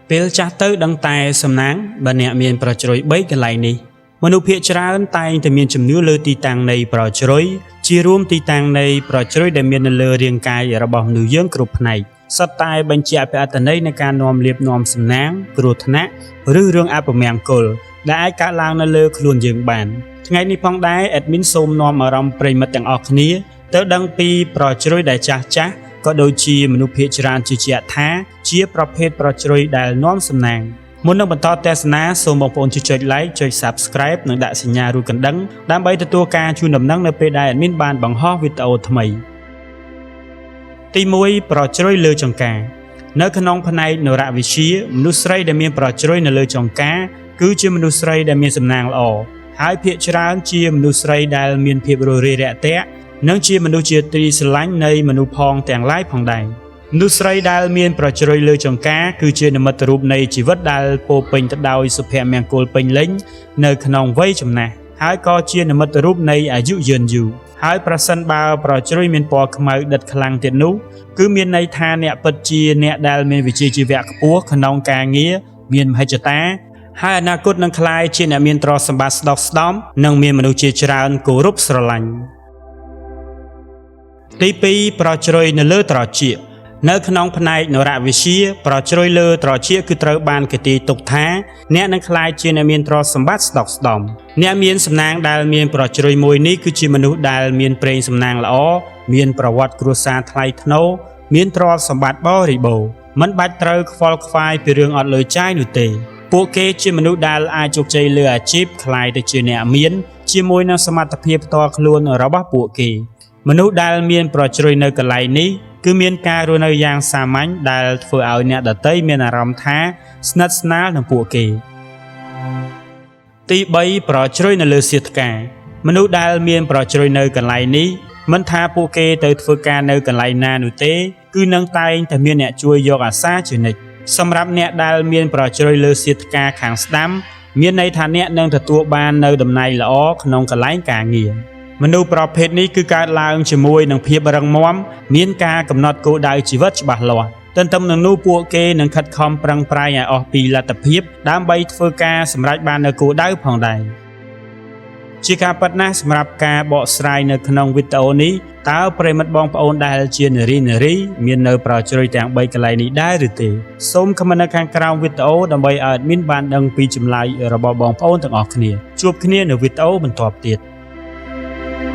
ពេលចាស់ទៅដឹងតែសំណាងបើអ្នកមានប្រជ្រុយ3កន្លែងនេះមនុស្សភាគច្រើនតែងតែមានជំនឿលើទីតាំងនៃប្រជ្រុយជារួមទីតាំងនៃប្រជ្រុយដែលមាននៅលើរាងកាយរបស់មនុស្សយើងគ្រប់ផ្នែកសុទ្ធតែបញ្ជាក់ពីអត្ថន័យនៃការនាំលៀបនាំសំណាងគ្រោះថ្នាក់ឬរឿងអពមង្គលដែលអាចកើតឡើងនៅលើខ្លួនយើងបានថ្ងៃនេះផងដែរ admin សូមនាំអារម្មណ៍ប្រិយមិត្តទាំងអស់គ្នាទៅដឹងពីប្រជ្រុយដែលចាស់ក៏ដូចជាមនុស្សភាគច្រើនជឿជាក់ថាជាប្រភេទប្រជ្រុយដែលនាំសំណាងមុននឹងបន្តទស្សនាសូមបងប្អូនជួយចុច like ចុច subscribe និងដាក់សញ្ញារូបកណ្ដឹងដើម្បីទទួលការជូនដំណឹងនៅពេលដែល admin បានបង្ហោះវីដេអូថ្មីទី1ប្រជ្រុយលើចង្កានៅក្នុងផ្នែកនរវិទ្យាមនុស្សស្រីដែលមានប្រជ្រុយនៅលើចង្កាគឺជាមនុស្សស្រីដែលមានសំណាងល្អហើយភាគច្រើនជាមនុស្សស្រីដែលមានភាពរួសរាយរាក់ទាក់និងជាមនុស្សជាទីស្រឡាញ់នៃមនុស្សផងទាំងឡាយផងដែរមនុស្សស្រីដែលមានប្រជ្រុយលើចង្កាគឺជានិមិត្តរូបនៃជីវិតដែលពោរពេញទៅដោយសុភមង្គលពេញលេញនៅក្នុងវ័យចំណាស់ហើយក៏ជានិមិត្តរូបនៃអាយុយឺនយូរហើយប្រសិនបើប្រជ្រុយមានពណ៌ខ្មៅដិតខ្លាំងទៀតនោះគឺមានន័យថាអ្នកពិតជាអ្នកដែលមានវិជ្ជាជីវៈខ្ពស់ក្នុងការងារមានមហិច្ឆតាហើយអនាគតនឹងក្លាយជាអ្នកមានទ្រព្យសម្បត្តិស្ដុកស្ដំនិងមានមនុស្សជាច្រើនគោរពស្រឡាញ់ទី2ប្រជ្រុយនៅលើត្រចៀកនៅក្នុងផ្នែកនរវិទ្យាប្រជ្រុយលើត្រចៀកគឺត្រូវបានគេទាយទុកថាអ្នកនឹងក្លាយជាអ្នកមានទ្រព្យសម្បត្តិស្ដុកស្ដំអ្នកមានសំណាងដែលមានប្រជ្រុយមួយនេះគឺជាមនុស្សដែលមានប្រេងសំណាងល្អមានប្រវត្តិគ្រួសារថ្លៃថ្នូរមានទ្រព្យសម្បត្តិបរិបូរណ៍មិនបាច់ត្រូវខ្វល់ខ្វាយពីរឿងអត់លុយចាយនោះទេពួកគេជាមនុស្សដែលអាចជោគជ័យលើអាជីពក្លាយទៅជាអ្នកមានជាមួយនឹងសមត្ថភាពផ្ទាល់ខ្លួនរបស់ពួកគេមនុស្សដែលមានប្រជ្រុយនៅកន្លែងនេះគឺមានការរស់នៅយ៉ាងសាមញ្ញដែលធ្វើឲ្យអ្នកដទៃមានអារម្មណ៍ថាស្និទ្ធស្នាលនឹងពួកគេទី3ប្រជ្រុយនៅលើសៀតផ្កាមនុស្សដែលមានប្រជ្រុយនៅកន្លែងនេះមិនថាពួកគេទៅធ្វើការនៅកន្លែងណានោះទេគឺនឹងតែងតែមានអ្នកជួយយកអាសាជានិច្ចសម្រាប់អ្នកដែលមានប្រជ្រុយលើសៀតផ្កាខាងស្ដាំមានន័យថាអ្នកនឹងទទួលបាននៅតំណែងល្អក្នុងកន្លែងការងារមនុស្សប្រភេទនេះគឺកើតឡើងជាមួយនឹងភាពរឹងមាំមានការកំណត់គោលដៅជីវិតច្បាស់លាស់ទន្ទឹមនឹងនោះពួកគេនឹងខិតខំប្រឹងប្រែងឲ្យអស់ពីលទ្ធភាពដើម្បីធ្វើការសម្រេចបាននូវគោលដៅផងដែរជាការពិតណាស់សម្រាប់ការបកស្រាយនៅក្នុងវីដេអូនេះតើប្រិមិត្តបងប្អូនដែលជានារីមាននៅប្រជ្រុយទាំង3កន្លែងនេះដែរឬទេសូមខមមិននៅខាងក្រោមវីដេអូដើម្បីឲ្យadminបានដឹងពីចម្លើយរបស់បងប្អូនទាំងអស់គ្នាជួបគ្នានៅវីដេអូបន្តទៀត